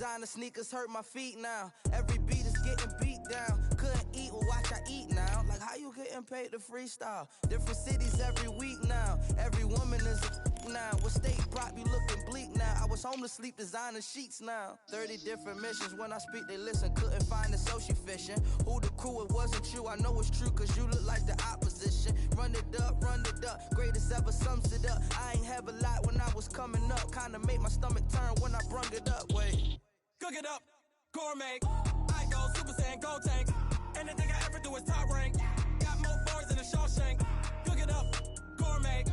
Designer sneakers hurt my feet now. Every beat is getting beat down. Couldn't eat, well watch I eat now. Like how you getting paid to freestyle? Different cities every week now. Every woman is a now. What state prop you looking bleak now? I was home to sleep, designer sheets now. 30 different missions. When I speak they listen. Couldn't find it, so she fishing. Who the crew? It wasn't you. I know it's true cause you look like the opposition. Run it up, greatest ever sums it up. I ain't have a lot when I was coming up. Kinda made my stomach turn when I brung it up. Wait, cook it up, gourmet. I go Super Saiyan, gold tank. Anything I ever do is top rank. Got more bars than a Shawshank. Cook it up, gourmet.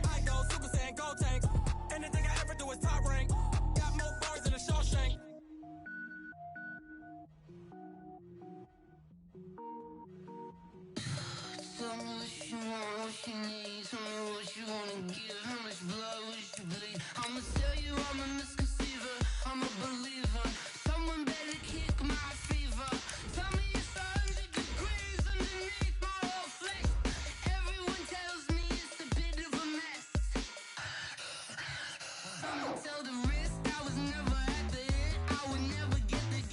I go Super Saiyan, gold tank. Anything I ever do is top rank. Got more bars than a Shawshank. Tell me what you want, what you need. Tell me what you wanna give. How much blood would you bleed? I'ma tell you I'm a misconceiver. I'm a believer. Someone better kick my fever. Tell me it's 100 degrees underneath my whole flesh. Everyone tells me it's a bit of a mess. I'ma tell the risk I was never at the end. I would never get this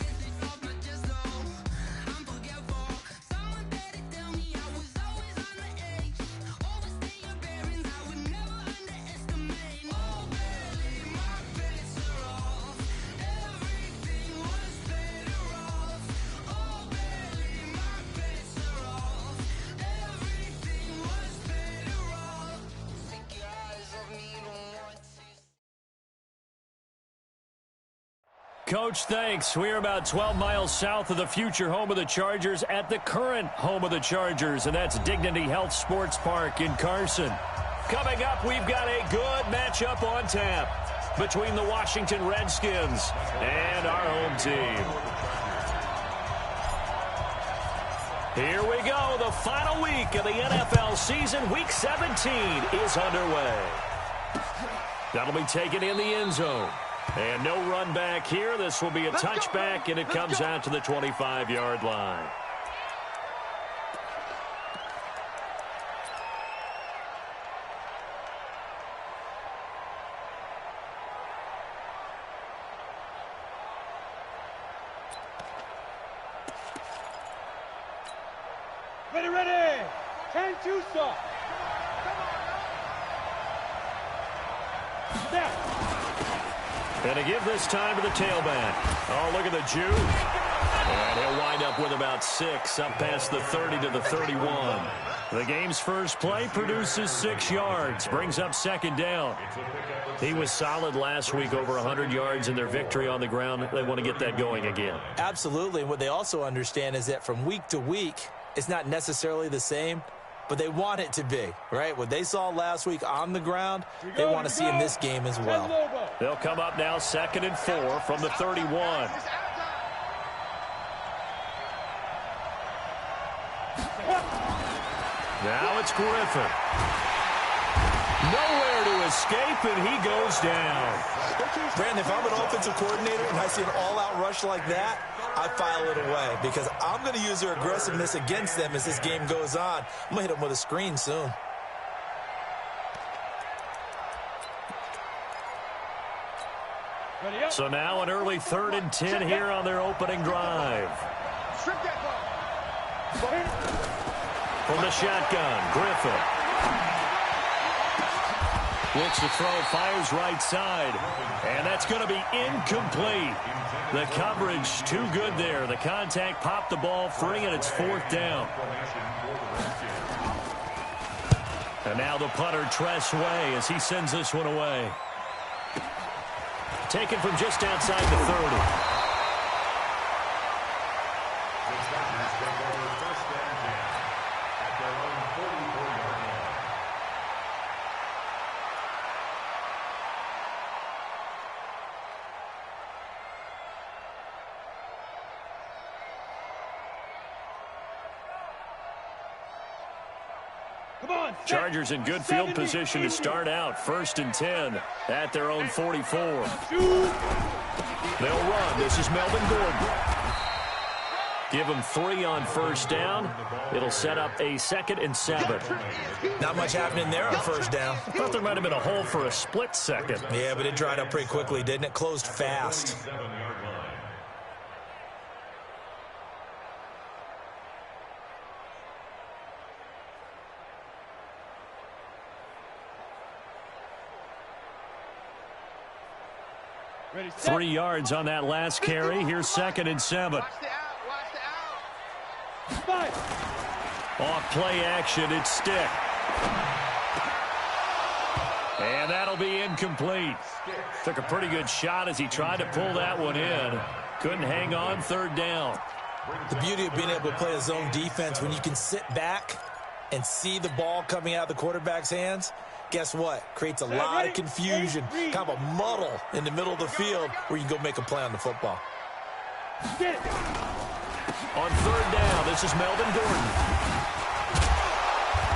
off my chest, no. I'm forgetful. Someone better tell me I was always on the edge. Overstay your bearings, I would never underestimate. Oh, barely, my bets are off. Everything was better off. Oh, barely, my bets are off. Everything was better off. Take your eyes off me, don't want to. Coach, thanks. We're about 12 miles south of the future home of the Chargers at the current home of the Chargers, and that's Dignity Health Sports Park in Carson. Coming up, we've got a good matchup on tap between the Washington Redskins and our home team. Here we go. The final week of the NFL season. Week 17 is underway. That'll be taken in the end zone. And no run back here. This will be a touchback, and it comes out to the 25-yard line. Ready. 10-2 stop. Snap. And to give this time to the tailback. Oh, look at the juke. And he'll wind up with about 6, up past the 30 to the 31. The game's first play produces 6 yards, brings up second down. He was solid last week, over 100 yards in their victory on the ground. They want to get that going again. Absolutely. And what they also understand is that from week to week, it's not necessarily the same, but they want it to be, right? What they saw last week on the ground, they want to see in this game as well. They'll come up now 2nd and 4 from the 31. Now it's Griffin. Nowhere to escape, and he goes down. Brandon, if I'm an offensive coordinator and I see an all-out rush like that, I file it away because I'm going to use their aggressiveness against them as this game goes on. I'm going to hit them with a screen soon. So now an early 3rd and 10 here on their opening drive. From the shotgun, Griffin. Looks to throw, fires right side. And that's going to be incomplete. The coverage too good there. The contact popped the ball free, and it's 4th down. And now the punter, Tress Way, as he sends this one away. Taken from just outside the 30. Chargers in good field position to start out. 1st and 10 at their own 44. They'll run. This is Melvin Gordon. Give him 3 on 1st down. It'll set up a 2nd and 7. Not much happening there on 1st down. Thought there might have been a hole for a split second. Yeah, but it dried up pretty quickly, didn't it? Closed fast. 3 yards on that last carry. Here's 2nd and 7. Off play action, it's Stick. And that'll be incomplete. Took a pretty good shot as he tried to pull that one in. Couldn't hang on, 3rd down. The beauty of being able to play a zone defense when you can sit back and see the ball coming out of the quarterback's hands, guess what? Creates a lot of confusion, kind of a muddle in the middle of the field where you can go make a play on the football. On 3rd down, this is Melvin Gordon.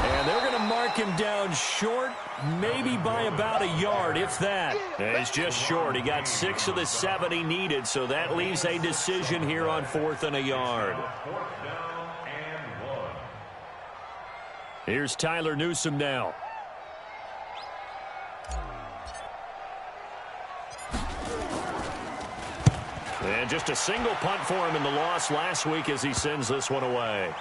And they're going to mark him down short, maybe by about a yard, if that. It's just short. He got 6 of the 7 he needed, so that leaves a decision here on 4th and a yard. Here's Tyler Newsome now. And just a single punt for him in the loss last week as he sends this one away.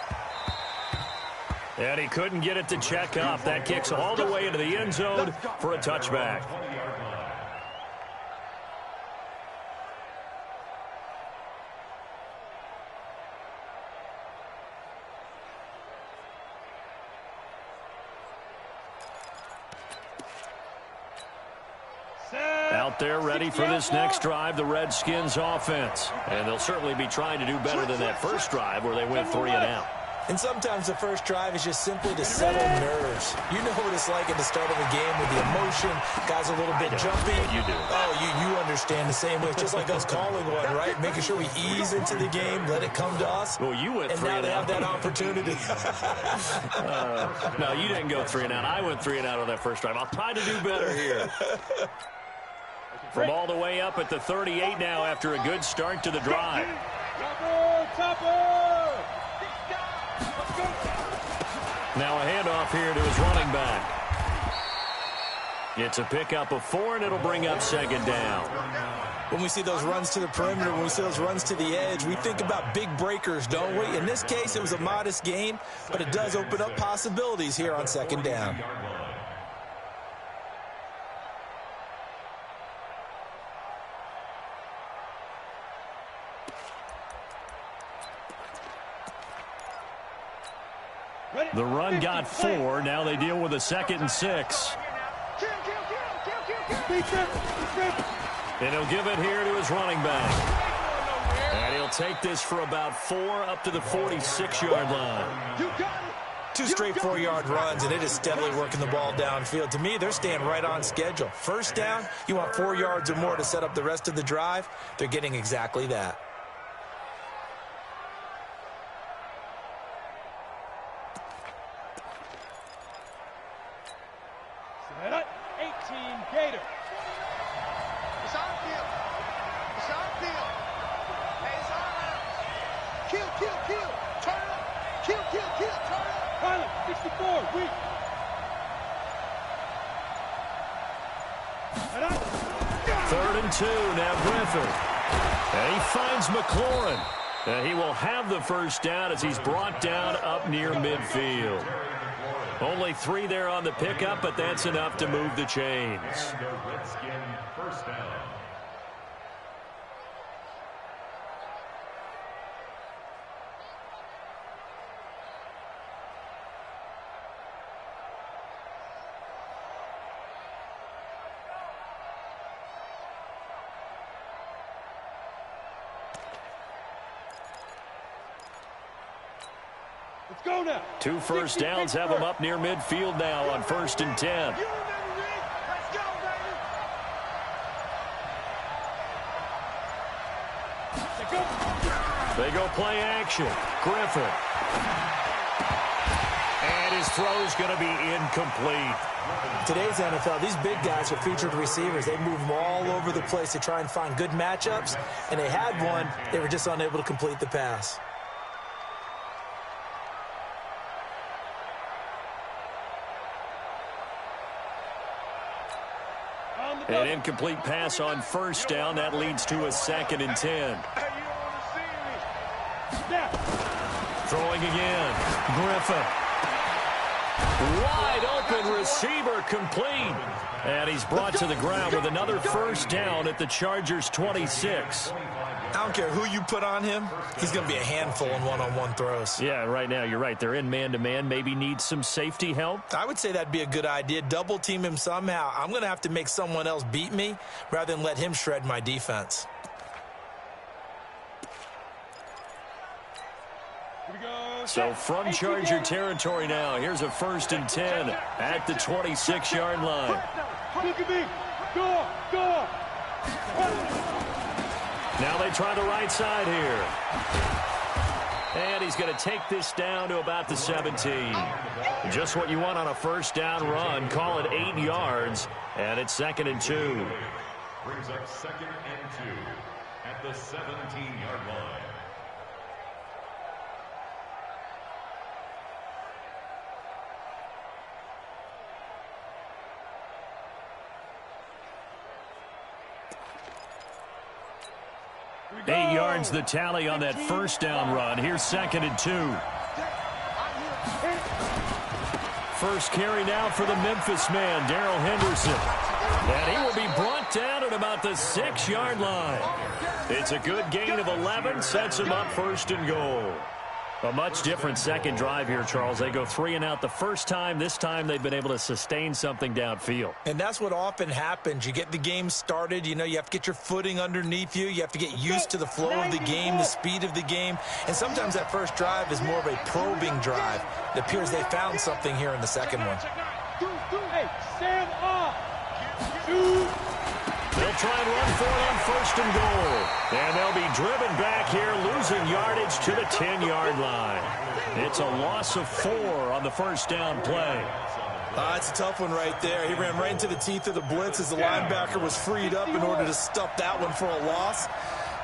And he couldn't get it to check up. That kicks all the way into the end zone for a touchback. Out there ready for this next drive, the Redskins offense. And they'll certainly be trying to do better than that first drive where they went 3 and out. And sometimes the first drive is just simply to settle nerves. You know what it's like at the start of a game with the emotion. Guys are a little bit jumpy. You do. Oh, you understand the same way. It's just like us calling one, right? Making sure we ease into the game, let it come to us. Well, you went 3 and out. And now they have that opportunity. No, you didn't go 3 and out. I went 3 and out on that first drive. I'll try to do better here. From all the way up at the 38 now after a good start to the drive. Now a handoff here to his running back. It's a pickup of 4, and it'll bring up 2nd down. When we see those runs to the perimeter, when we see those runs to the edge, we think about big breakers, don't we? In this case, it was a modest gain, but it does open up possibilities here on 2nd down. The run got 4. Now they deal with a 2nd and 6. And he'll give it here to his running back. And he'll take this for about 4 up to the 46-yard line. 2 straight 4-yard runs, and it is steadily working the ball downfield. To me, they're staying right on schedule. First down, you want 4 yards or more to set up the rest of the drive. They're getting exactly that. Third and 2, now Griffin. And he finds McLaurin. And he will have the first down as he's brought down up near midfield. Only 3 there on the pickup, but that's enough to move the chains. First down. Let's go now. 2 first downs have him up near midfield now on 1st and 10. They go play action. Griffin. And his throw's going to be incomplete. Today's NFL, these big guys are featured receivers. They move them all over the place to try and find good matchups, and they had one. They were just unable to complete the pass. An incomplete pass on first down. That leads to a 2nd and 10. Throwing again. Griffin. Wide open receiver complete. And he's brought to the ground with another first down at the Chargers' 26. I don't care who you put on him. He's going to be a handful in one-on-one throws. Yeah, right now, you're right. They're in man-to-man. Maybe need some safety help. I would say that'd be a good idea. Double team him somehow. I'm going to have to make someone else beat me rather than let him shred my defense. So from Charger territory now, here's a 1st and 10 at the 26-yard line. Look at me. Go. Now they try the right side here. And he's going to take this down to about the 17. Just what you want on a first down run. Call it 8 yards. And it's 2nd and 2. Brings up 2nd and 2 at the 17-yard line. Eight yards the tally on that first down run. Here's 2nd and 2. First carry now for the Memphis man, Darrell Henderson. And he will be brought down at about the 6-yard line. It's a good gain of 11, sets him up 1st and goal. A much different second drive here, Charles. They go 3 and out the first time. This time they've been able to sustain something downfield. And that's what often happens. You get the game started. You know, you have to get your footing underneath you. You have to get used to the flow of the game, the speed of the game. And sometimes that first drive is more of a probing drive. It appears they found something here in the second one. Hey, stand up. They'll try and run for it on 1st and goal. And they'll be driven back here, losing yardage to the 10-yard line. It's a loss of 4 on the first down play. It's a tough one right there. He ran right into the teeth of the blitz as the linebacker was freed up in order to stuff that one for a loss.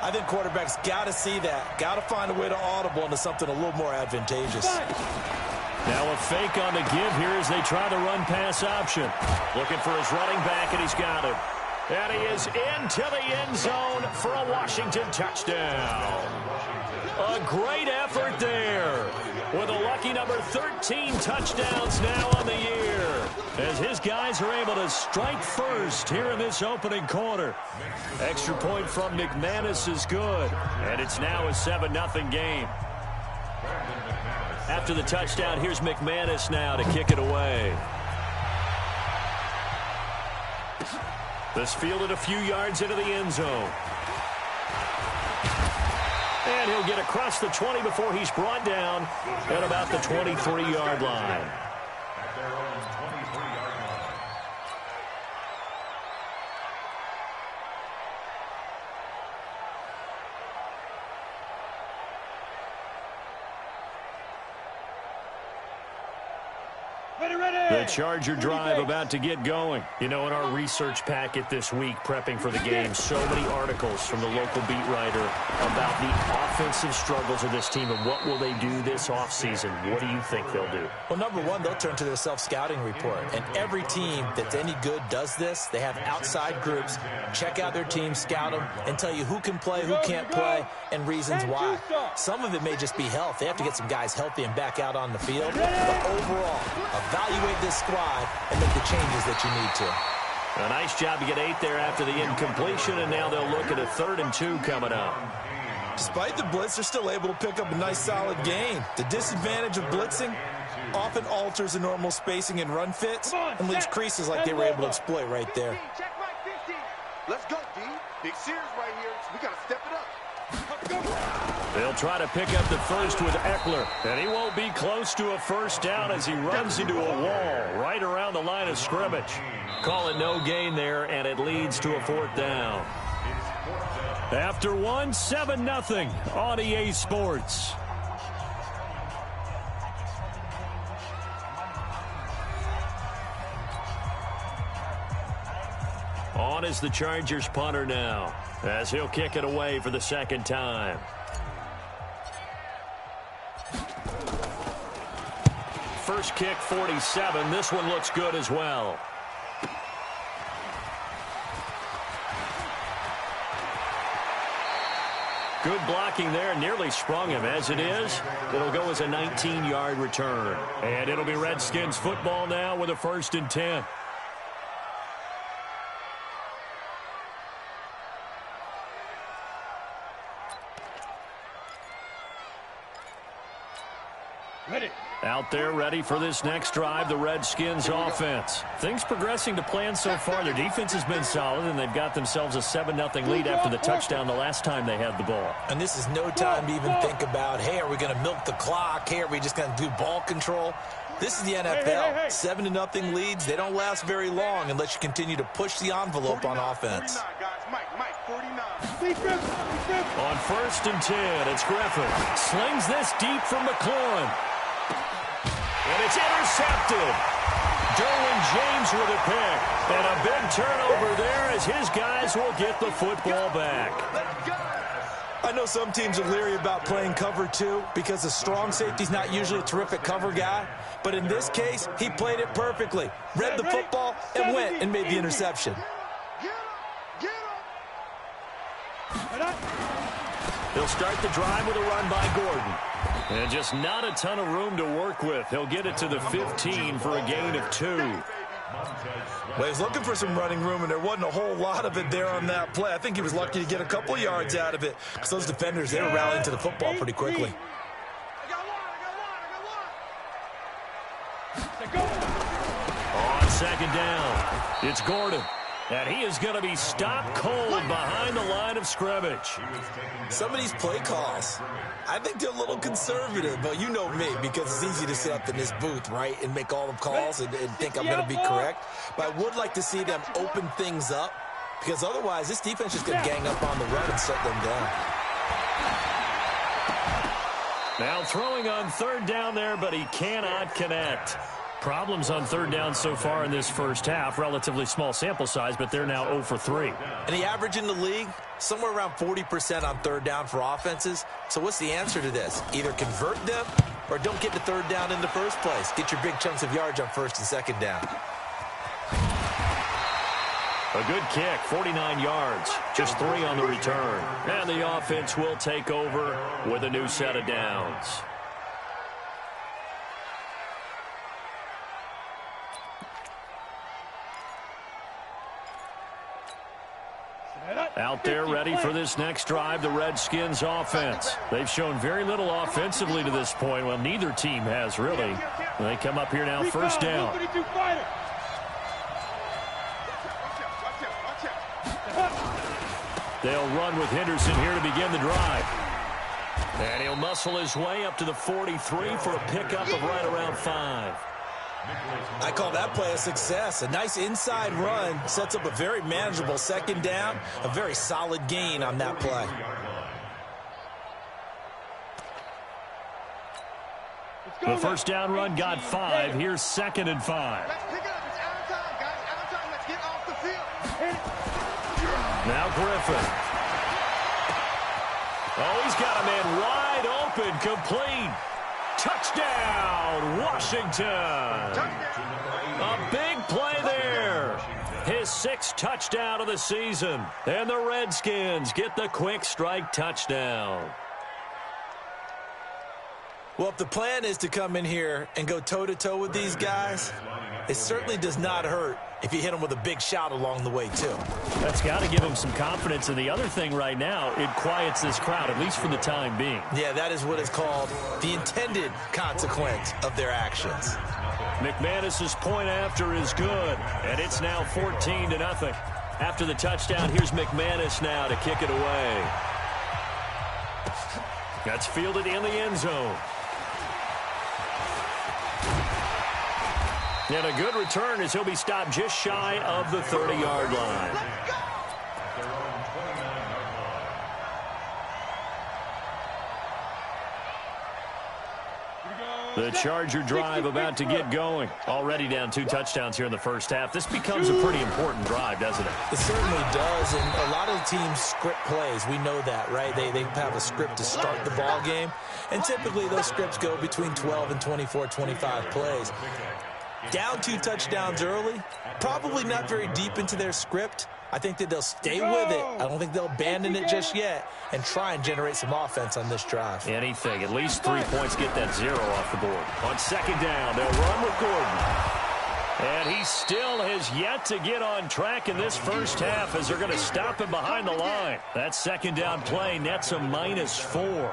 I think quarterbacks got to see that. Got to find a way to audible into something a little more advantageous. Now a fake on the give here as they try the run-pass option. Looking for his running back, and he's got him. And he is into the end zone for a Washington touchdown. A great effort there with a lucky number 13 touchdowns now on the year as his guys are able to strike first here in this opening quarter. Extra point from McManus is good, and it's now a 7-0 game. After the touchdown, here's McManus now to kick it away. This fielded a few yards into the end zone. And he'll get across the 20 before he's brought down at about the 23-yard line. The Charger drive about to get going. You know, in our research packet this week, prepping for the game, so many articles from the local beat writer about the offensive struggles of this team and what will they do this offseason. What do you think they'll do? Well, number one, they'll turn to their self-scouting report. And every team that's any good does this. They have outside groups, check out their team, scout them, and tell you who can play, who can't play, and reasons why. Some of it may just be health. They have to get some guys healthy and back out on the field. But overall, evaluate this squad and make the changes that you need to. A nice job to get 8 there after the incompletion, and now they'll look at a 3rd and 2 coming up. Despite the blitz, they're still able to pick up a nice solid gain. The disadvantage of blitzing often alters the normal spacing and run fits and leaves creases like they were able to exploit right there. Check my 50. Let's go, D. Big Sears right here. We got to step it up. They'll try to pick up the first with Eckler, and he won't be close to a first down as he runs into a wall right around the line of scrimmage. Call it no gain there, and it leads to a 4th down. After 7-0 on EA Sports. On is the Chargers punter now, as he'll kick it away for the 2nd time. First kick, 47. This one looks good as well. Good blocking there, nearly sprung him. As it is, it'll go as a 19-yard return. And it'll be Redskins football now with a 1st and 10. Ready. Out there ready for this next drive, the Redskins offense. Things progressing to plan so far. Their defense has been solid, and they've got themselves a 7-0 lead after the touchdown the last time they had the ball. And this is no time to even think about, hey, are we going to milk the clock? Hey, are we just going to do ball control? This is the NFL. 7-0 leads, they don't last very long unless you continue to push the envelope on offense. On 1st and 10, it's Griffin. Slings this deep from McLaurin. And it's intercepted. Derwin James with a pick. And a big turnover there as his guys will get the football back. I know some teams are leery about playing cover 2 because the strong safety's not usually a terrific cover guy. But in this case, he played it perfectly. Read the football and went and made the interception. He'll start the drive with a run by Gordon. And just not a ton of room to work with. He'll get it to the 15 for a gain of 2. Well, he was looking for some running room, and there wasn't a whole lot of it there on that play. I think he was lucky to get a couple of yards out of it because those defenders, they were rallying to the football pretty quickly. On 2nd down, it's Gordon. And he is going to be stopped cold behind the line of scrimmage. Some of these play calls, I think they're a little conservative, but you know me, because it's easy to sit up in this booth, right, and make all the calls and think I'm going to be correct. But I would like to see them open things up, because otherwise this defense is going to gang up on the run and shut them down. Now throwing on 3rd down there, but he cannot connect. Problems on 3rd down so far in this first half. Relatively small sample size, but they're now 0 for 3. And the average in the league, somewhere around 40% on 3rd down for offenses. So what's the answer to this? Either convert them or don't get to 3rd down in the first place. Get your big chunks of yards on 1st and 2nd down. A good kick, 49 yards, just 3 on the return. And the offense will take over with a new set of downs. Out there ready for this next drive, the Redskins offense. They've shown very little offensively to this point. Well, neither team has really. They come up here now, 1st down. They'll run with Henderson here to begin the drive. And he'll muscle his way up to the 43 for a pickup of right around 5. I call that play a success. A nice inside run sets up a very manageable 2nd down, a very solid gain on that play. The 1st down run got 5. Here's 2nd and 5. Let's pick it up. It's out of time, guys. Out of time. Let's get off the field. Now Griffin. Oh, he's got a man wide open, complete. Touchdown, Washington. A big play there. His 6th touchdown of the season. And the Redskins get the quick strike touchdown. Well, if the plan is to come in here and go toe-to-toe with these guys, it certainly does not hurt if you hit them with a big shot along the way, too. That's got to give him some confidence. And the other thing right now, it quiets this crowd, at least for the time being. Yeah, that is what is called the intended consequence of their actions. McManus's point after is good, and it's now 14-0. After the touchdown, here's McManus now to kick it away. That's fielded in the end zone. And a good return as he'll be stopped just shy of the 30-yard line. The Charger drive about to get going. Already down 2 touchdowns here in the first half. This becomes a pretty important drive, doesn't it? It certainly does, and a lot of teams script plays. We know that, right? They have a script to start the ball game, and typically those scripts go between 12 and 24, 25 plays. Down 2 touchdowns early, probably not very deep into their script. I think that they'll stay with it. I don't think they'll abandon it just yet and try and generate some offense on this drive. Anything. At least 3 points, get that 0 off the board. On second down, they'll run with Gordon. And he still has yet to get on track in this first half as they're going to stop him behind the line. That second down play nets a -4.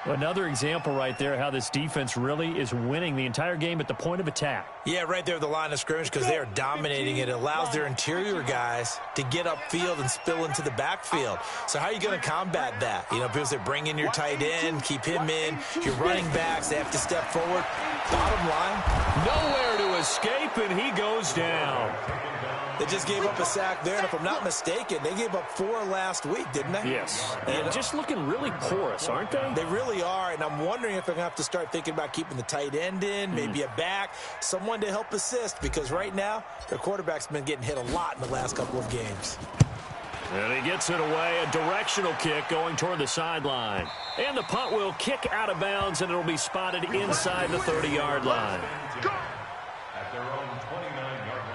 Another example right there how this defense really is winning the entire game at the point of attack. Yeah, right there at the line of scrimmage because they are dominating it. It allows their interior guys to get upfield and spill into the backfield. So how are you going to combat that? You know, because they bring in your tight end, keep him in. Your running backs, they have to step forward. Bottom line, nowhere to escape, and he goes down. They just gave up a sack there, and if I'm not mistaken, they gave up 4 last week, didn't they? Yes. And just looking really porous, aren't they? They really are, and I'm wondering if they're going to have to start thinking about keeping the tight end in, maybe a back, someone to help assist, because right now, their quarterback's been getting hit a lot in the last couple of games. And he gets it away, a directional kick going toward the sideline. And the punt will kick out of bounds, and it'll be spotted inside the 30-yard line. At their own 29-yard line.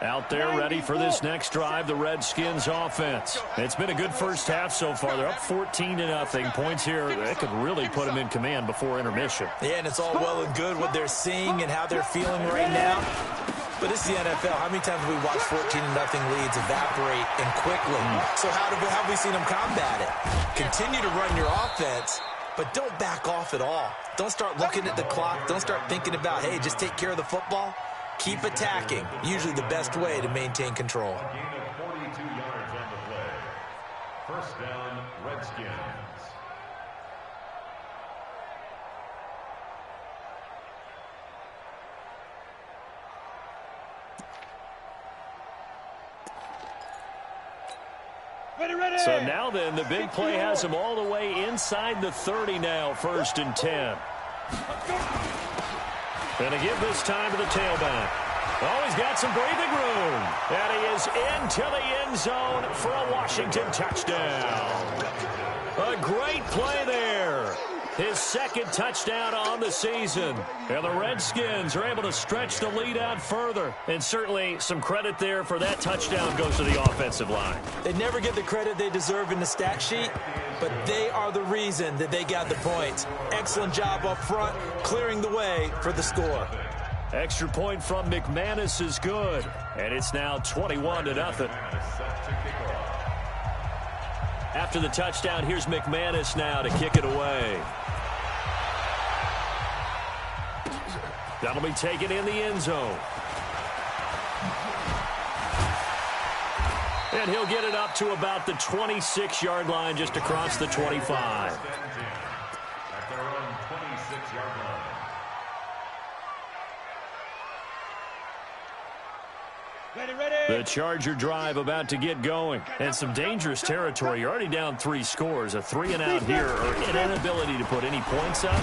Out there ready for this next drive, the Redskins offense. It's been a good first half so far. They're up 14-0. Points here, they could really put them in command before intermission. Yeah, and it's all well and good what they're seeing and how they're feeling right now. But it's the NFL. How many times have we watched 14-0 leads evaporate and quickly? So how have we seen them combat it? Continue to run your offense, but don't back off at all. Don't start looking at the clock. Don't start thinking about, hey, just take care of the football. Keep attacking. Usually the best way to maintain control. A gain of 42 yards on the play. First down, Redskins. Ready. So now then, the big play has them all the way inside the 30 now, 1st and 10. Going to give this time to the tailback. Oh, he's got some breathing room. And he is into the end zone for a Washington touchdown. A great play there. His 2nd touchdown on the season. And the Redskins are able to stretch the lead out further. And certainly some credit there for that touchdown goes to the offensive line. They never get the credit they deserve in the stat sheet, but they are the reason that they got the points. Excellent job up front, clearing the way for the score. Extra point from McManus is good. And it's now 21-0. After the touchdown, here's McManus now to kick it away. That'll be taken in the end zone. And he'll get it up to about the 26-yard line, just across the 25. At their own 26-yard line. Ready. The Charger drive about to get going. And some dangerous territory. You're already down 3 scores. A 3-and-out here, or an inability to put any points up.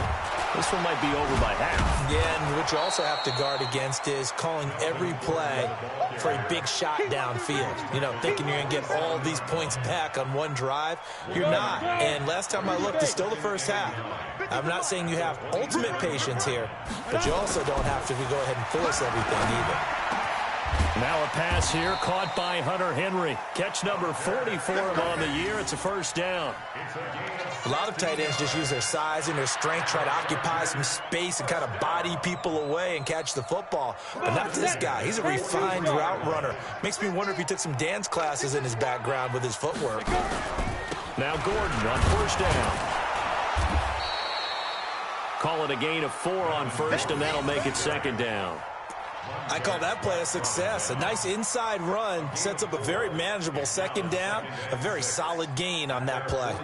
This one might be over by half. Yeah, and what you also have to guard against is calling every play for a big shot downfield. You know, thinking you're going to get all these points back on one drive. You're not. And last time I looked, it's still the first half. I'm not saying you have ultimate patience here, but you also don't have to go ahead and force everything either. Now a pass here caught by Hunter Henry. Catch number 40 for him on the year. It's a first down. A lot of tight ends just use their size and their strength, try to occupy some space and kind of body people away and catch the football. But not this guy. He's a refined route runner. Makes me wonder if he took some dance classes in his background with his footwork. Now Gordon on first down. Call it a gain of 4 on first, and that'll make it second down. I call that play a success. A nice inside run sets up a very manageable second down. A very solid gain on that play.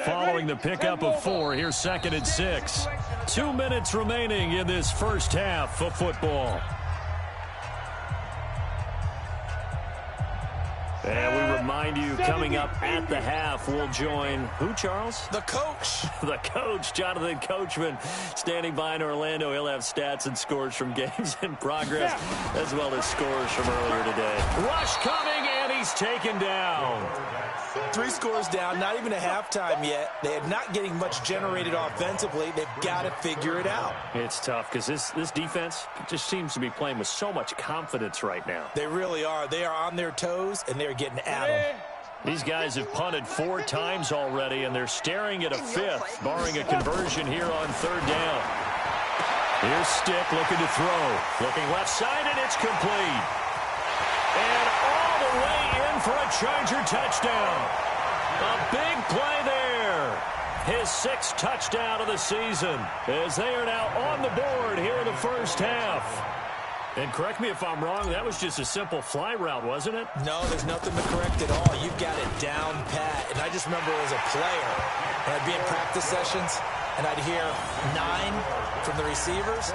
Following the pickup of 4, here's 2nd and 6. 2 minutes remaining in this first half of football. And we remind you, coming up at the half, we'll join who, Charles? The coach. The coach, Jonathan Coachman, standing by in Orlando. He'll have stats and scores from games in progress, as well as scores from earlier today. Rush coming, and he's taken down. 3 scores down, not even a halftime yet. They are not getting much generated offensively. They've got to figure it out. It's tough because this defense just seems to be playing with so much confidence right now. They really are. They are on their toes, and they're getting at them. These guys have punted 4 times already, and they're staring at a 5th, barring a conversion here on 3rd down. Here's Stick looking to throw. Looking left side, and it's complete. And all the way in for a Charger touchdown. A big play there. His 6th touchdown of the season, as they are now on the board here in the first half. And correct me if I'm wrong, that was just a simple fly route, wasn't it? No, there's nothing to correct at all. You've got it down pat. And I just remember as a player, when I'd be in practice sessions, and I'd hear 9 from the receivers,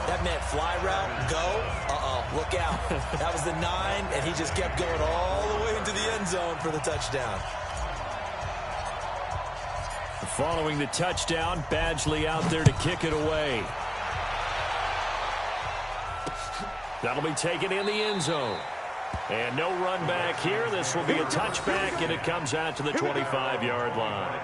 that meant fly route, go, look out. That was the 9, and he just kept going all the way into the end zone for the touchdown. Following the touchdown, Badgley out there to kick it away. That'll be taken in the end zone. And no run back here. This will be a touchback, and it comes out to the 25-yard line.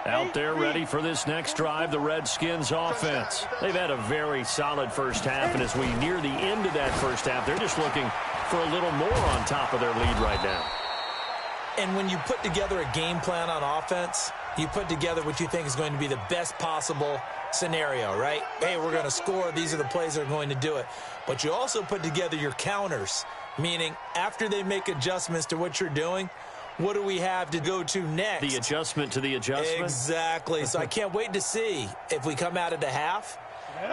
Out there ready for this next drive, the Redskins offense. They've had a very solid first half, and as we near the end of that first half, they're just looking for a little more on top of their lead right now. And when you put together a game plan on offense, you put together what you think is going to be the best possible scenario, right? Hey, we're going to score. These are the plays that are going to do it. But you also put together your counters, meaning after they make adjustments to what you're doing, what do we have to go to next? The adjustment to the adjustment? Exactly. So I can't wait to see if we come out of the half,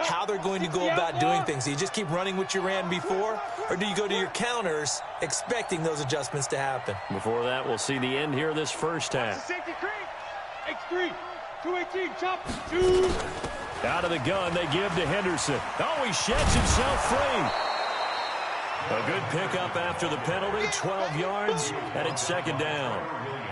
how they're going to go about doing things. Do you just keep running what you ran before, or do you go to your counters expecting those adjustments to happen? Before that, we'll see the end here of this first half. X3, 218, chop, 2. Out of the gun, they give to Henderson. Oh, he sheds himself free. A good pickup after the penalty, 12 yards, and it's 2nd down.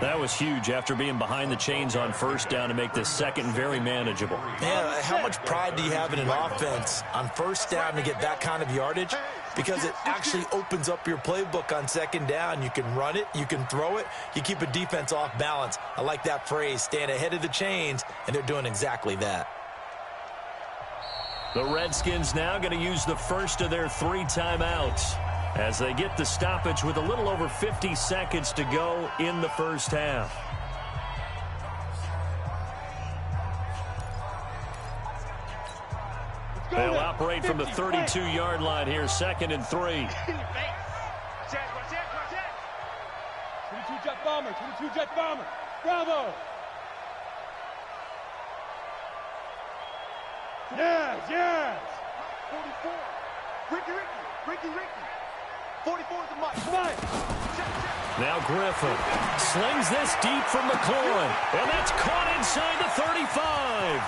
That was huge after being behind the chains on 1st down to make this 2nd very manageable. Yeah, how much pride do you have in an offense on 1st down to get that kind of yardage? Because it actually opens up your playbook on 2nd down. You can run it, you can throw it, you keep a defense off balance. I like that phrase, staying ahead of the chains, and they're doing exactly that. The Redskins now going to use the first of their 3 timeouts as they get the stoppage with a little over 50 seconds to go in the first half. They'll operate from the 32-yard line here, 2nd and 3. 22 jet bomber, 22 jet bomber. Bravo. Yes. 44. Ricky. 44 is the mic. Now Griffin slings this deep from McLaurin, and that's caught inside the 35.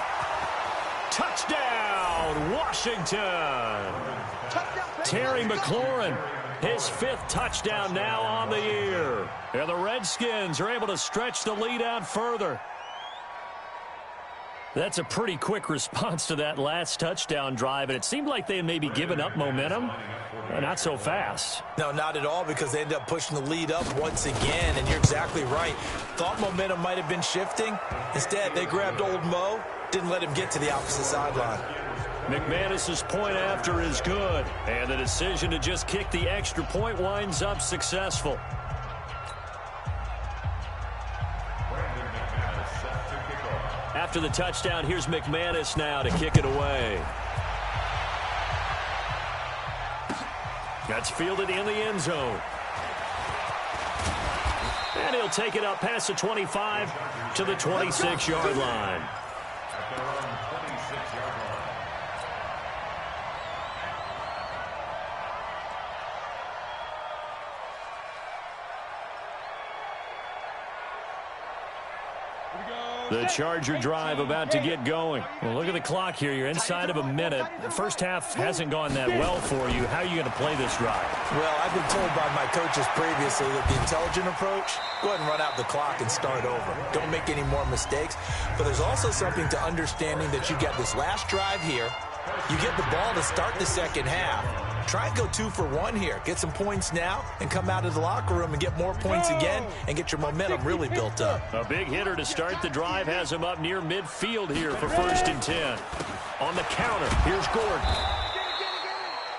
Touchdown, Washington. Terry McLaurin, his 5th touchdown now on the year. And the Redskins are able to stretch the lead out further. That's a pretty quick response to that last touchdown drive, and it seemed like they had maybe given up momentum. Not so fast. No, not at all, because they ended up pushing the lead up once again, and you're exactly right. Thought momentum might have been shifting. Instead, they grabbed old Mo, didn't let him get to the opposite sideline. McManus's point after is good, and the decision to just kick the extra point winds up successful. After the touchdown, here's McManus now to kick it away. That's fielded in the end zone. And he'll take it up past the 25 to the 26-yard line. The Charger drive about to get going. Well, look at the clock here. You're inside of a minute. The first half hasn't gone that well for you. How are you going to play this drive? Well, I've been told by my coaches previously that the intelligent approach, go ahead and run out the clock and start over. Don't make any more mistakes. But there's also something to understanding that you get this last drive here. You get the ball to start the second half. Try and go 2 for 1 here. Get some points now and come out of the locker room and get more points again and get your momentum really built up. A big hitter to start the drive has him up near midfield here for 1st and 10. On the counter, here's Gordon.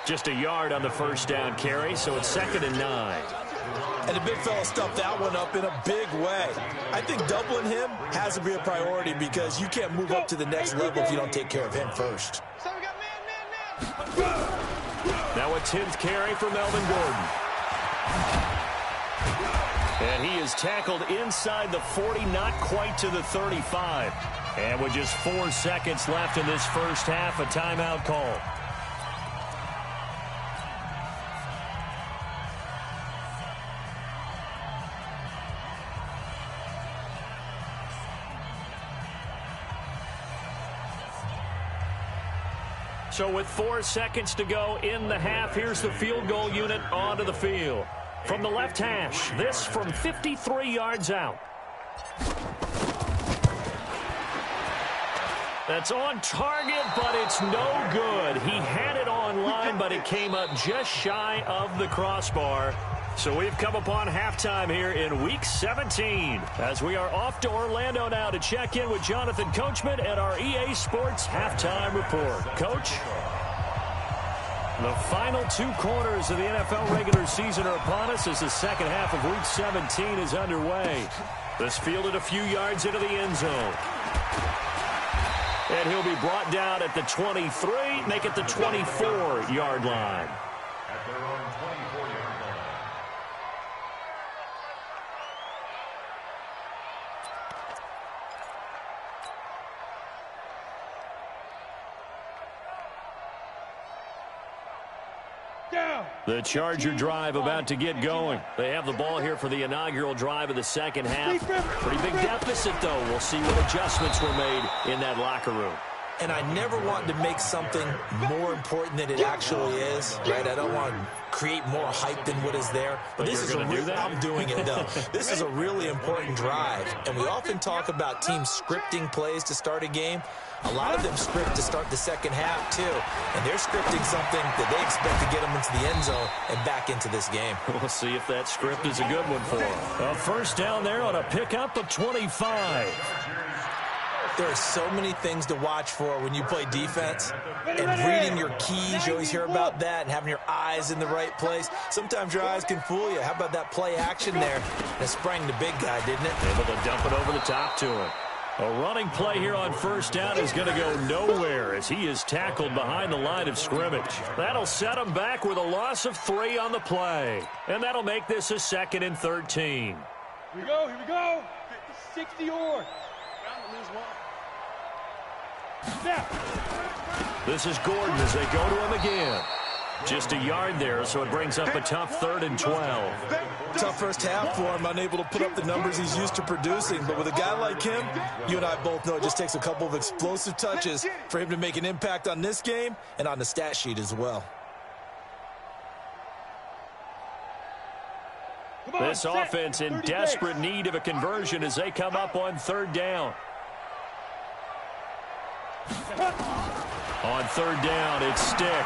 Just a yard on the first down carry, so it's 2nd and 9. And the big fella stuffed that one up in a big way. I think doubling him has to be a priority because you can't move up to the next level if you don't take care of him first. Now a 10th carry for Melvin Gordon. And he is tackled inside the 40, not quite to the 35. And with just 4 seconds left in this first half, a timeout call. So with 4 seconds to go in the half, here's the field goal unit onto the field. From the left hash, this from 53 yards out. That's on target, but it's no good. He had it on line, but it came up just shy of the crossbar. So we've come upon halftime here in Week 17 as we are off to Orlando now to check in with Jonathan Coachman at our EA Sports Halftime Report. Coach? The final 2 quarters of the NFL regular season are upon us as the second half of Week 17 is underway. This fielded a few yards into the end zone. And he'll be brought down at the 23, make it the 24-yard line. At their own 24-yard line. The Charger drive about to get going. They have the ball here for the inaugural drive of the second half. Pretty big deficit, though. We'll see what adjustments were made in that locker room. And I never want to make something more important than it actually is, right? I don't want to create more hype than what is there. But this is I'm doing it, though. This is a really important drive. And we often talk about teams scripting plays to start a game. A lot of them script to start the second half, too. And they're scripting something that they expect to get them into the end zone and back into this game. We'll see if that script is a good one for them. A first down there on a pickup of 25. There are so many things to watch for when you play defense. And reading your keys, you always hear about that, and having your eyes in the right place. Sometimes your eyes can fool you. How about that play action there? And it sprang the big guy, didn't it? Able to dump it over the top to him. A running play here on first down is going to go nowhere as he is tackled behind the line of scrimmage. That'll set him back with a loss of 3 on the play. And that'll make this a 2nd and 13. Here we go, here we go. 60 or. This is Gordon as they go to him again. Just a yard there, so it brings up a tough 3rd and 12. Tough first half for him, unable to put up the numbers he's used to producing. But with a guy like him, you and I both know it just takes a couple of explosive touches for him to make an impact on this game and on the stat sheet as well. This offense in desperate need of a conversion as they come up on 3rd down. On 3rd down, it's Stick.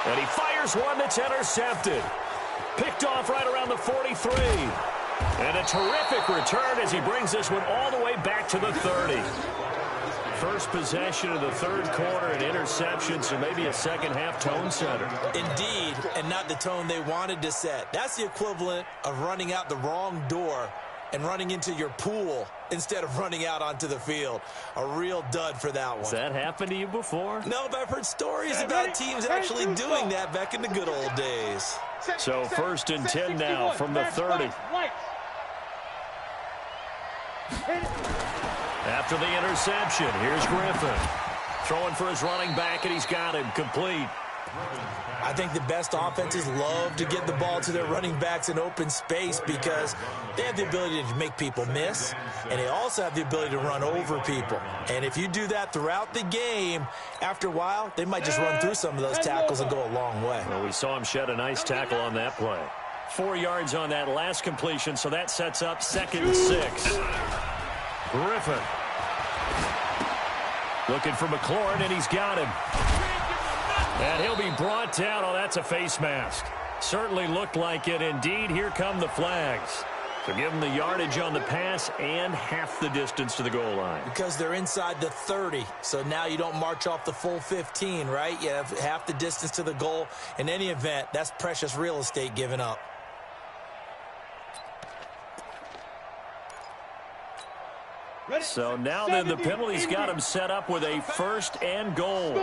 And he fires one that's intercepted. Picked off right around the 43. And a terrific return as he brings this one all the way back to the 30. First possession of the 3rd quarter, an interception, so maybe a second-half tone setter. Indeed, and not the tone they wanted to set. That's the equivalent of running out the wrong door and running into your pool instead of running out onto the field. A real dud for that one. Has that happened to you before? No, but I've heard stories about teams actually doing that back in the good old days. So 1st and 10 now from the 30. After the interception, here's Griffin. Throwing for his running back, and he's got him complete. I think the best offenses love to get the ball to their running backs in open space because they have the ability to make people miss, and they also have the ability to run over people. And if you do that throughout the game, after a while, they might just run through some of those tackles and go a long way. Well, we saw him shed a nice tackle on that play. 4 yards on that last completion, so that sets up 2nd and 6. Griffin looking for McLaurin, and he's got him. And he'll be brought down. Oh, that's a face mask. Certainly looked like it. Indeed, here come the flags. So give them the yardage on the pass and half the distance to the goal line. Because they're inside the 30, so now you don't march off the full 15, right? You have half the distance to the goal. In any event, that's precious real estate given up. So now then the penalty's got him set up with a 1st and goal.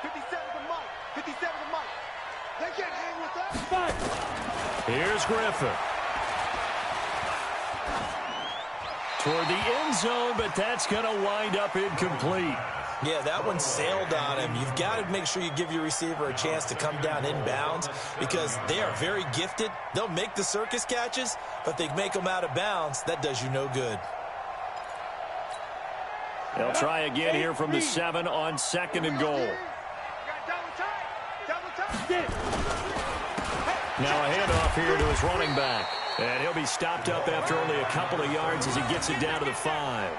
57 to Mike. 57 to Mike. They can't hang with that. Here's Griffin. Toward the end zone, but that's going to wind up incomplete. Yeah, that one sailed on him. You've got to make sure you give your receiver a chance to come down inbounds because they are very gifted. They'll make the circus catches, but they make them out of bounds. That does you no good. They'll try again here from the 7 on 2nd and goal. Now a handoff here to his running back. And he'll be stopped up after only a couple of yards as he gets it down to the 5.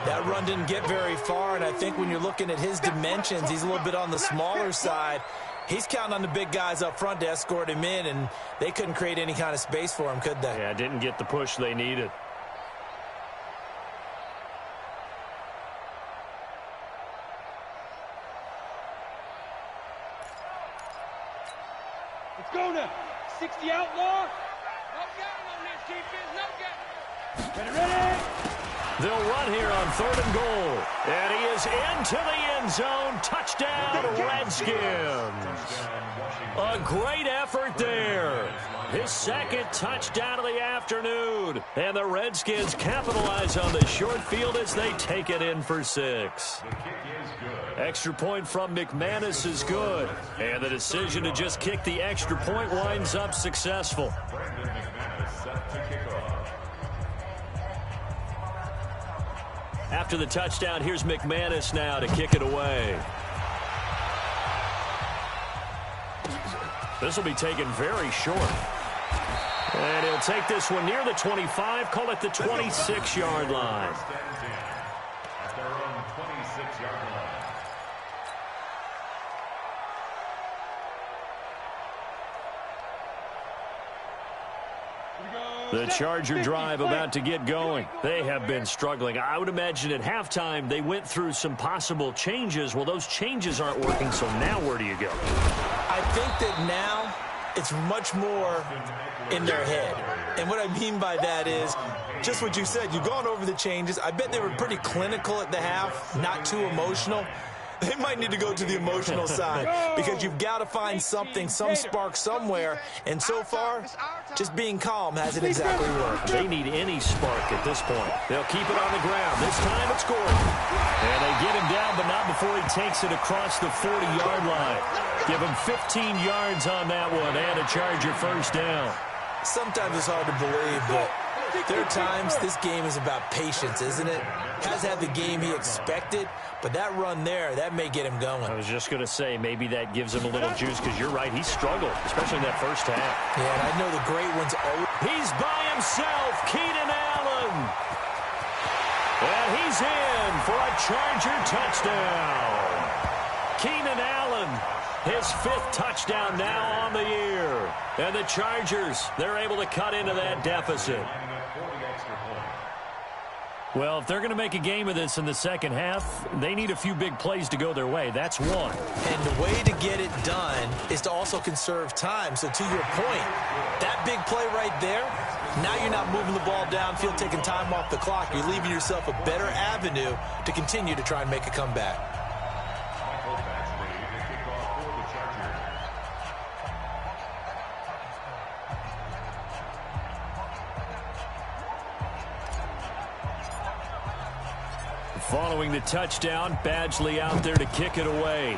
That run didn't get very far, and I think when you're looking at his dimensions, he's a little bit on the smaller side. He's counting on the big guys up front to escort him in, and they couldn't create any kind of space for him, could they? Yeah, didn't get the push they needed. Let's go now. 60 outlaw. No getting on this defense. No getting. Ready. They'll run here on 3rd and goal. And he is into the end zone. Touchdown, Redskins. A great effort there. His 2nd touchdown of the afternoon. And the Redskins capitalize on the short field as they take it in for 6. Extra point from McManus is good. And the decision to just kick the extra point winds up successful. After the touchdown, here's McManus now to kick it away. This will be taken very short. And he'll take this one near the 25, call it the 26-yard line. At their own 26-yard line. The Charger drive about to get going. They have been struggling. I would imagine at halftime they went through some possible changes. Well, those changes aren't working, so now where do you go? I think that now it's much more in their head. And what I mean by that is just what you said. You've gone over the changes. I bet they were pretty clinical at the half, not too emotional. They might need to go to the emotional side because you've got to find something, some spark somewhere. And so far, just being calm hasn't exactly worked. They need any spark at this point. They'll keep it on the ground. This time it's Gordon. And they get him down, but not before he takes it across the 40-yard line. Give him 15 yards on that one and a Charger 1st down. Sometimes it's hard to believe, but there are times this game is about patience, isn't it? Has had the game he expected, but that run there, that may get him going. I was just going to say, maybe that gives him a little juice, because you're right, he struggled, especially in that first half. Yeah, and I know the great ones always... He's by himself, Keenan Allen. And he's in for a Charger touchdown. Keenan Allen, his 5th touchdown now on the year. And the Chargers, they're able to cut into that deficit. Well, if they're going to make a game of this in the second half, they need a few big plays to go their way. That's one. And the way to get it done is to also conserve time. So to your point, that big play right there, now you're not moving the ball downfield, taking time off the clock. You're leaving yourself a better avenue to continue to try and make a comeback. Following the touchdown, Badgley out there to kick it away.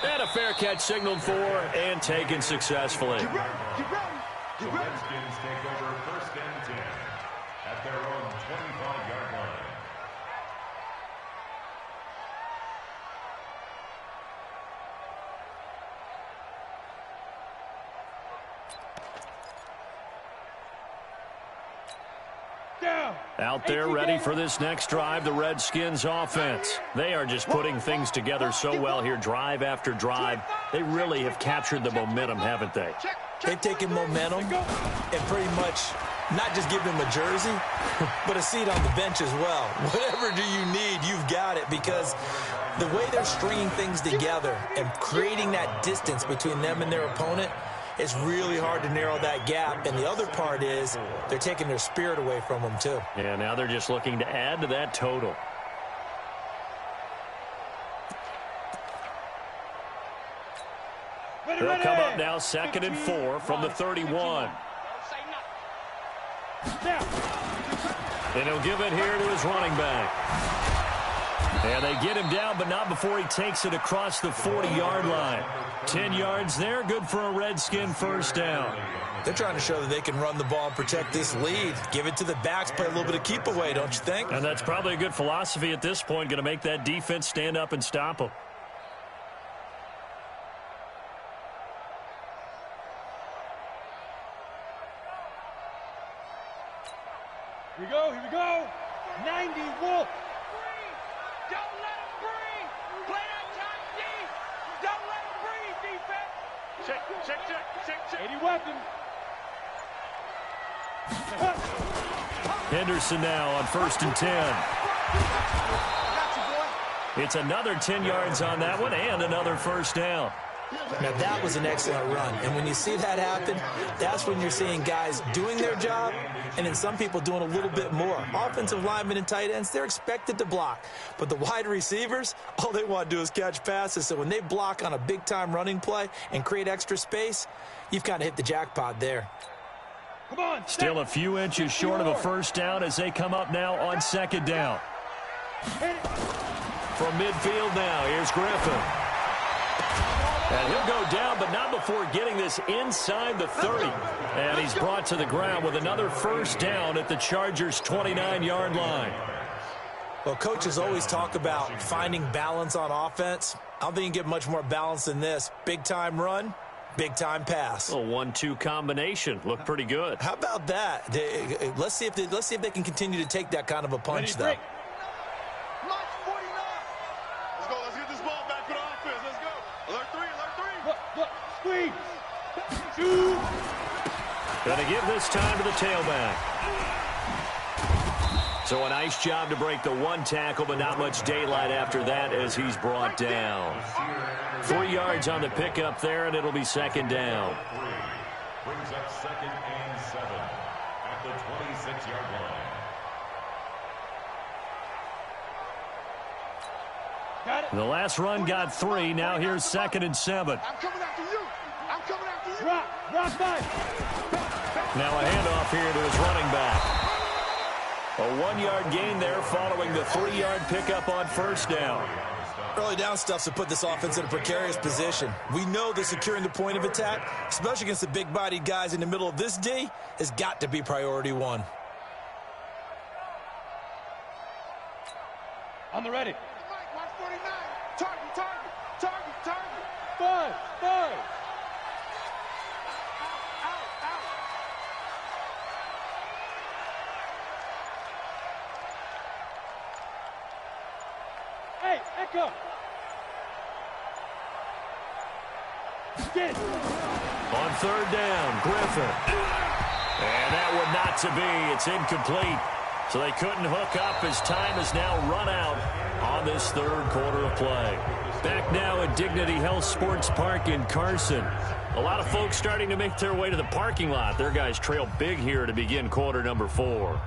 And a fair catch signaled for and taken successfully. The Redskins take over 1st and 10 at their own 25-yard line. Out there ready for this next drive, the Redskins offense. They are just putting things together so well here, drive after drive. They really have captured the momentum, haven't they? They've taken momentum and pretty much not just give them a jersey, but a seat on the bench as well. Whatever do you need, you've got it, because the way they're stringing things together and creating that distance between them and their opponent, it's really hard to narrow that gap. And the other part is they're taking their spirit away from them, too. Yeah, now they're just looking to add to that total. They'll come up now 2nd and 4 from the 31. And he'll give it here to his running back. And they get him down, but not before he takes it across the 40-yard line. 10 yards there, good for a Redskin first down. They're trying to show that they can run the ball and protect this lead. Give it to the backs, play a little bit of keep away, don't you think? And that's probably a good philosophy at this point, going to make that defense stand up and stop them. Here we go. 90 Wolf. Don't let him breathe. Play that time deep. Don't let him breathe, defense. Check. 80 weapon. Henderson now on 1st and 10. It's another 10 yards on that one and another first down. Now, that was an excellent run. And when you see that happen, that's when you're seeing guys doing their job and then some people doing a little bit more. Offensive linemen and tight ends, they're expected to block. But the wide receivers, all they want to do is catch passes. So when they block on a big-time running play and create extra space, you've kind of hit the jackpot there. Come on. Still a few inches short of a first down as they come up now on 2nd down. From midfield now, here's Griffin. And he'll go down, but not before getting this inside the 30. And he's brought to the ground with another first down at the Chargers' 29-yard line. Well, coaches always talk about finding balance on offense. I don't think you can get much more balance than this. Big-time run, big-time pass. A 1-2 combination. Looked pretty good. How about that? Let's see if they can continue to take that kind of a punch, though. Going to give this time to the tailback. So a nice job to break the one tackle, but not much daylight after that as he's brought down. 3 yards on the pickup there, and it'll be 2nd down. Brings up 2nd and 7 at the 26-yard line. Got it. The last run got 3. Now here's 2nd and 7. I'm coming after you. Rock back. Now a handoff here to his running back. A 1-yard gain there following the 3-yard pickup on first down. Early down stuff's to put this offense in a precarious position. We know that securing the point of attack, especially against the big-bodied guys in the middle of this D, has got to be priority 1. On the ready. 149. Target. 5. Hey, Echo. Get it. On 3rd down, Griffin. And that one not to be. It's incomplete. So they couldn't hook up as time has now run out on this 3rd quarter of play. Back now at Dignity Health Sports Park in Carson. A lot of folks starting to make their way to the parking lot. Their guys trail big here to begin quarter number 4.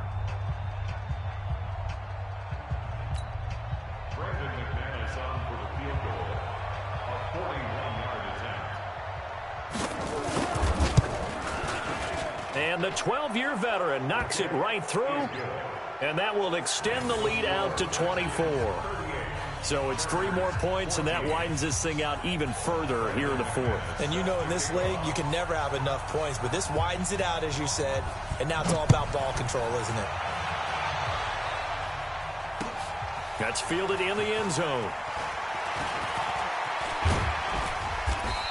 And the 12-year veteran knocks it right through, and that will extend the lead out to 24. So it's 3 more points, and that widens this thing out even further here in the fourth. And you know in this league, you can never have enough points, but this widens it out, as you said, and now it's all about ball control, isn't it? That's fielded in the end zone.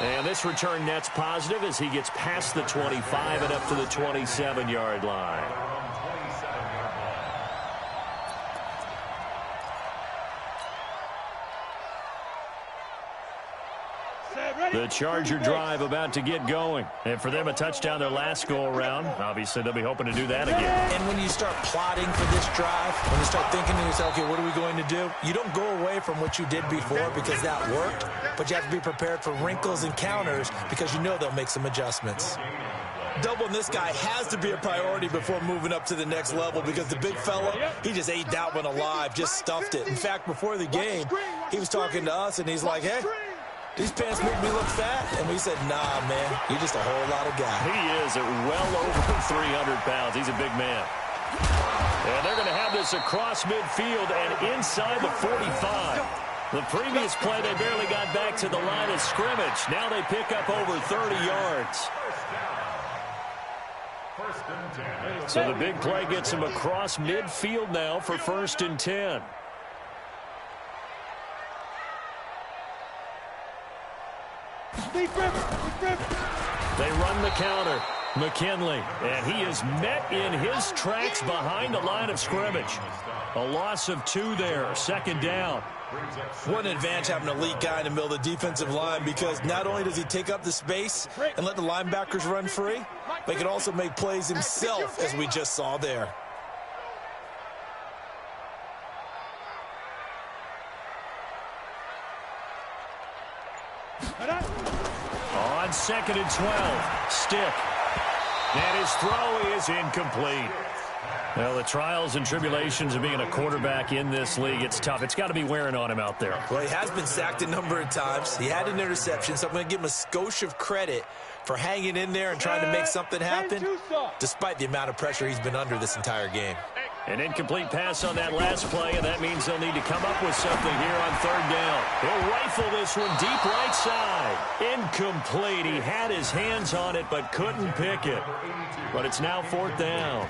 And this return net's positive as he gets past the 25 and up to the 27-yard line. The Charger drive about to get going. And for them, a touchdown their last go-around. Obviously, they'll be hoping to do that again. And when you start plotting for this drive, when you start thinking to yourself, okay, what are we going to do? You don't go away from what you did before because that worked, but you have to be prepared for wrinkles and counters because you know they'll make some adjustments. Doubling this guy has to be a priority before moving up to the next level because the big fella, he just ate that one alive, just stuffed it. In fact, before the game, he was talking to us, and he's like, hey, these pants make me look fat. And we said, nah, man, you're just a whole lot of guy. He is at well over 300 pounds. He's a big man. And they're going to have this across midfield and inside the 45. The previous play, they barely got back to the line of scrimmage. Now they pick up over 30 yards. So the big play gets him across midfield now for 1st and 10. They run the counter. McKinley, and he is met in his tracks behind the line of scrimmage. A loss of 2 there, 2nd down. What an advantage having an elite guy in the middle of the defensive line because not only does he take up the space and let the linebackers run free, but he can also make plays himself, as we just saw there. On 2nd and 12, Stick. And his throw is incomplete. Well, the trials and tribulations of being a quarterback in this league, it's tough. It's got to be wearing on him out there. Well, he has been sacked a number of times. He had an interception, so I'm going to give him a skosh of credit for hanging in there and trying to make something happen, despite the amount of pressure he's been under this entire game. An incomplete pass on that last play, and that means they'll need to come up with something here on 3rd down. He'll rifle this one deep right side. Incomplete. He had his hands on it but couldn't pick it. But it's now 4th down.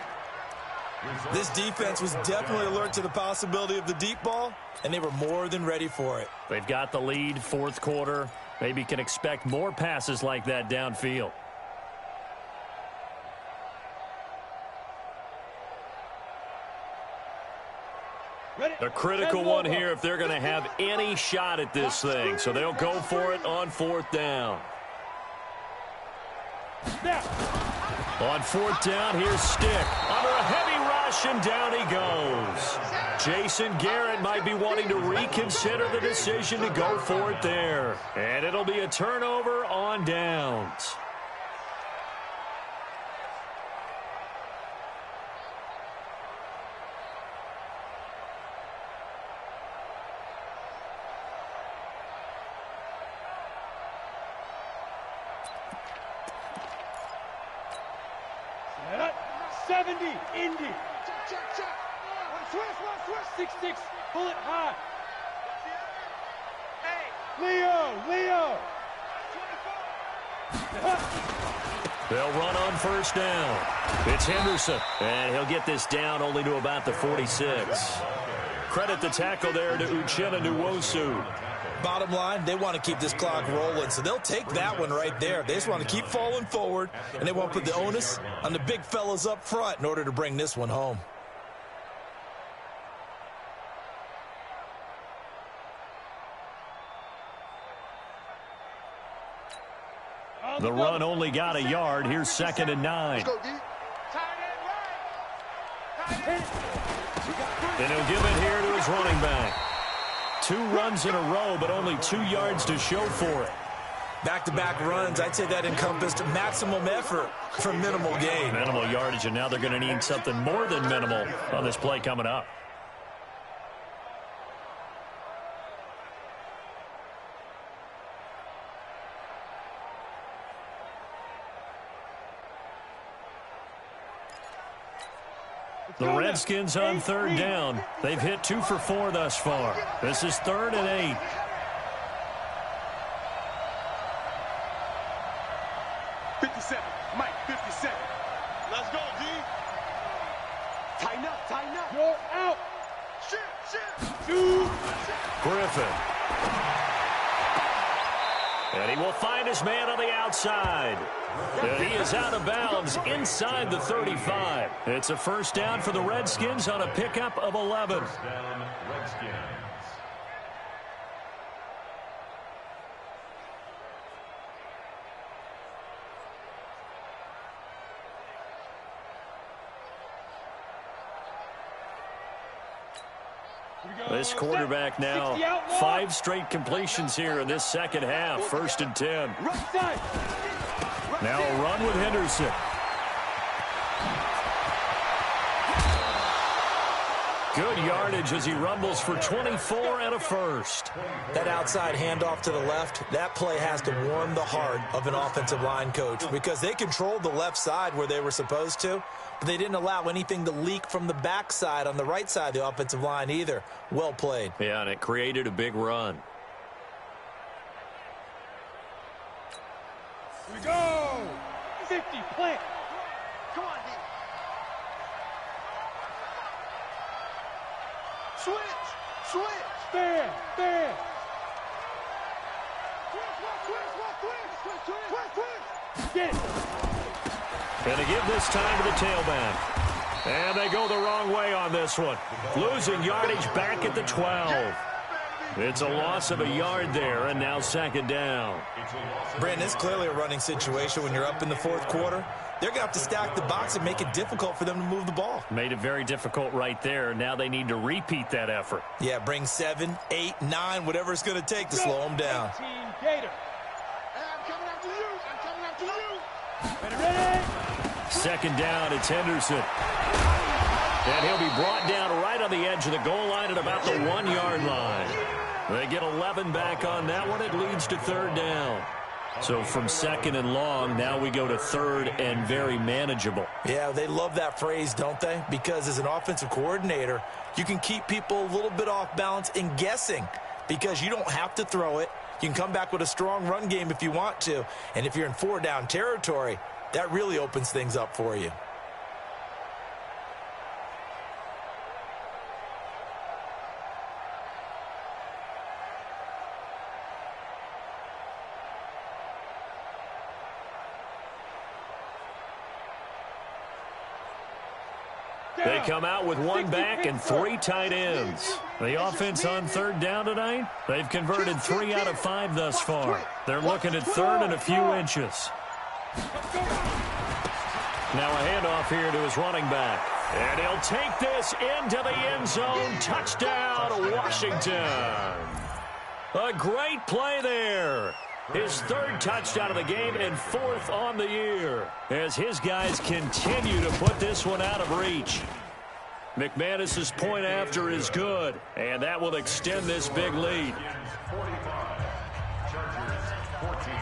This defense was definitely alert to the possibility of the deep ball, and they were more than ready for it. They've got the lead, 4th quarter. Maybe can expect more passes like that downfield. A critical one here if they're going to have any shot at this thing. So they'll go for it on 4th down. On 4th down, here's Stick. Under a heavy rush, and down he goes. Jason Garrett might be wanting to reconsider the decision to go for it there. And it'll be a turnover on downs. Indy. Check. Switch. 6-6. Pull it high. Leo. They'll run on 1st down. It's Henderson, and he'll get this down only to about the 46. Credit the tackle there to Uchenna Nwosu. Bottom line, they want to keep this clock rolling, so they'll take that one right there. They just want to keep falling forward, and they want to put the onus on the big fellas up front in order to bring this one home. The run only got a yard. Here's 2nd and 9. And he'll give it here to his running back. 2 runs in a row, but only 2 yards to show for it. Back-to-back runs, I'd say that encompassed maximum effort for minimal gain. Minimal yardage, and now they're going to need something more than minimal on this play coming up. The Redskins on third down. They've hit 2 for 4 thus far. This is 3rd and 8. Mike, 57. Let's go, D. Tighten up, tighten up. Go out. Shit. Griffin. And he will find his man on the outside. And he is out of bounds inside the 35. It's a first down for the Redskins on a pickup of 11. First down, Redskins. This quarterback now 5 straight completions here in this second half. 1st and 10. Now a run with Henderson. Good yardage as he rumbles for 24 and a first. That outside handoff to the left, that play has to warm the heart of an offensive line coach because they controlled the left side where they were supposed to, but they didn't allow anything to leak from the backside on the right side of the offensive line either. Well played. Yeah, and it created a big run. Here we go. 50, plant. Come on, D. Switch. Stand. Twist. Get it. And to give this time to the tailback. And they go the wrong way on this one. Losing yardage back at the 12. It's a loss of a yard there, and now 2nd down. Brandon, it's clearly a running situation when you're up in the 4th quarter. They're going to have to stack the box and make it difficult for them to move the ball. Made it very difficult right there. Now they need to repeat that effort. Yeah, bring 7, 8, 9, whatever it's going to take to slow them down. 18 Gator. I'm coming after you. Ready. 2nd down, it's Henderson. And he'll be brought down right on the edge of the goal line at about the 1-yard line. They get 11 back on that one. It leads to 3rd down. So from 2nd and long, now we go to 3rd and very manageable. Yeah, they love that phrase, don't they? Because as an offensive coordinator, you can keep people a little bit off balance and guessing because you don't have to throw it. You can come back with a strong run game if you want to. And if you're in 4-down territory, that really opens things up for you. They come out with 1 back and 3 tight ends. The offense on 3rd down tonight, they've converted 3 out of 5 thus far. They're looking at 3rd and a few inches. Now a handoff here to his running back. And he'll take this into the end zone. Touchdown, Washington. A great play there. His 3rd touchdown of the game and 4th on the year as his guys continue to put this one out of reach. McManus's point after is good, and that will extend this big lead. 45, Chargers 14.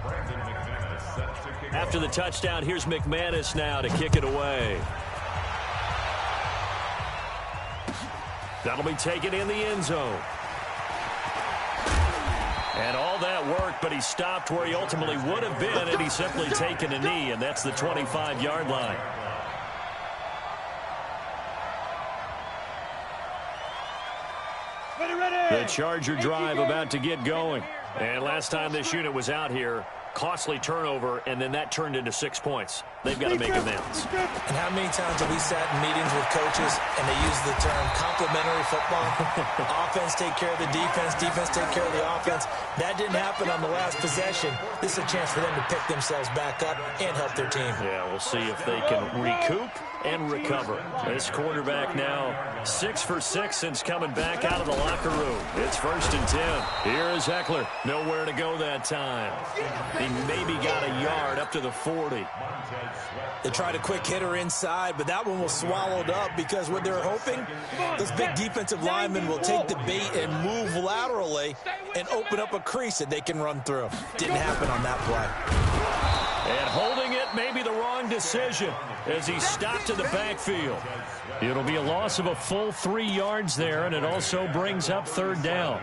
Brandon McManus set to kick After the touchdown, here's McManus now to kick it away. That'll be taken in the end zone. And all that work, but he stopped where he ultimately would have been had he simply taken a knee, and that's the 25-yard line. The Charger drive about to get going. And last time this unit was out here, costly turnover, and then that turned into 6 points. They've got to make amends. And how many times have we sat in meetings with coaches and they use the term complementary football? Offense take care of the defense, defense take care of the offense. That didn't happen on the last possession. This is a chance for them to pick themselves back up and help their team. Yeah, we'll see if they can recoup and recover. This quarterback now 6 for 6 since coming back out of the locker room. It's 1st and 10. Here is Eckler. Nowhere to go that time. He maybe got a yard up to the 40. They tried a quick hitter inside, but that one was swallowed up because what they're hoping, those big defensive linemen will take the bait and move laterally and open up a crease that they can run through. Didn't happen on that play. And holding it may maybe the wrong decision as he's stopped in the backfield. It'll be a loss of a full 3 yards there, and it also brings up 3rd down.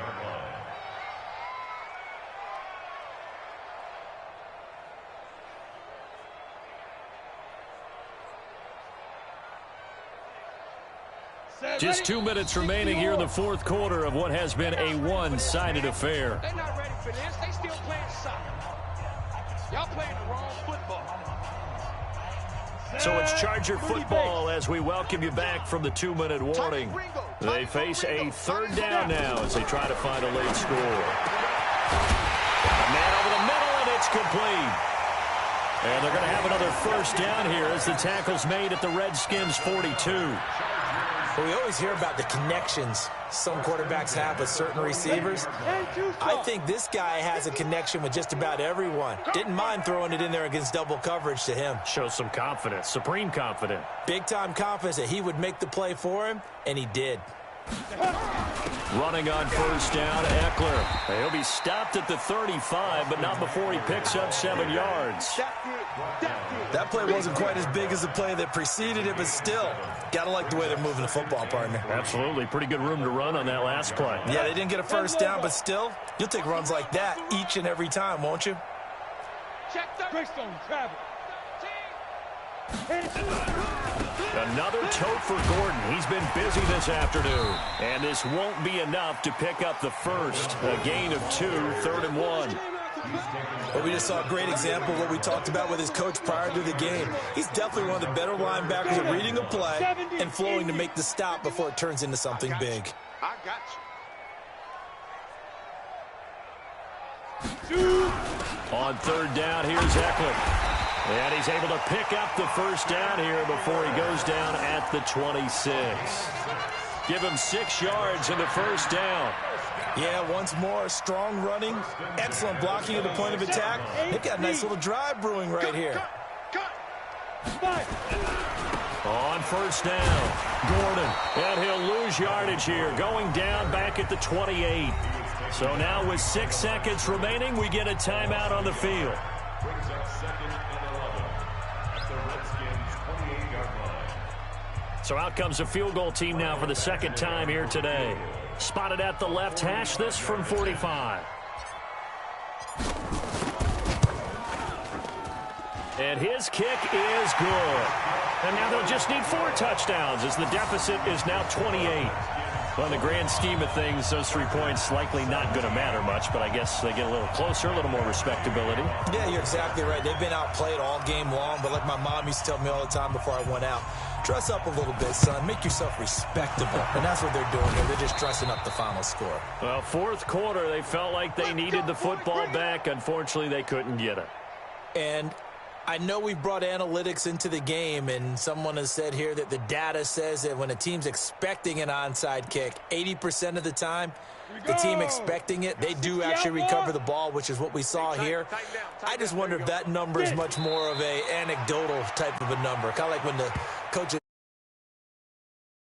Just 2 minutes remaining here in the 4th quarter of what has been a one-sided affair. They're not ready for this. They still playing soccer. Y'all playing the wrong football. So it's Charger football as we welcome you back from the 2-minute warning. They face a 3rd down now as they try to find a late score. A man over the middle, and it's complete. And they're going to have another 1st down here as the tackle's made at the Redskins' 42. Well, we always hear about the connections some quarterbacks have with certain receivers. I think this guy has a connection with just about everyone. Didn't mind throwing it in there against double coverage to him. Shows some confidence, supreme confidence. Big-time confidence that he would make the play for him, and he did. Running on 1st down, Eckler. He'll be stopped at the 35, but not before he picks up 7 yards. That play wasn't quite as big as the play that preceded it, but still, gotta like the way they're moving the football, partner. Absolutely. Pretty good room to run on that last play. Yeah, they didn't get a 1st down, but still, you'll take runs like that each and every time, won't you? Greystone travel. Another tote for Gordon. He's been busy this afternoon. And this won't be enough to pick up the 1st. A gain of 2, 3rd and 1. Well, we just saw a great example of what we talked about with his coach prior to the game. He's definitely one of the better linebackers at reading a play and flowing to make the stop before it turns into something big. I got you. On 3rd down, here's Eckler. And he's able to pick up the 1st down here before he goes down at the 26. Give him 6 yards in the 1st down. Yeah, once more, strong running, excellent blocking at the point of attack. They've got a nice little drive brewing right here. On 1st down, Gordon. And he'll lose yardage here, going down back at the 28. So now with 6 seconds remaining, we get a timeout on the field. Brings up 2nd and 11 at the Redskins' 28-yard line. So out comes a field goal team now for the 2nd time here today. Spotted at the left hash, this from 45. And his kick is good. And now they'll just need 4 touchdowns as the deficit is now 28. Well, in the grand scheme of things, those 3 points likely not going to matter much, but I guess they get a little closer, a little more respectability. Yeah, you're exactly right. They've been outplayed all game long, but like my mom used to tell me all the time before I went out, dress up a little bit, son. Make yourself respectable. And that's what they're doing here. They're just dressing up the final score. Well, 4th quarter, they felt like they needed the football back. Unfortunately, they couldn't get it. And I know we've brought analytics into the game, and someone has said here that the data says that when a team's expecting an onside kick, 80% of the time, the team expecting it, they do actually recover the ball, which is what we saw here. I just wonder if that number is much more of an anecdotal type of a number, kind of like when the coach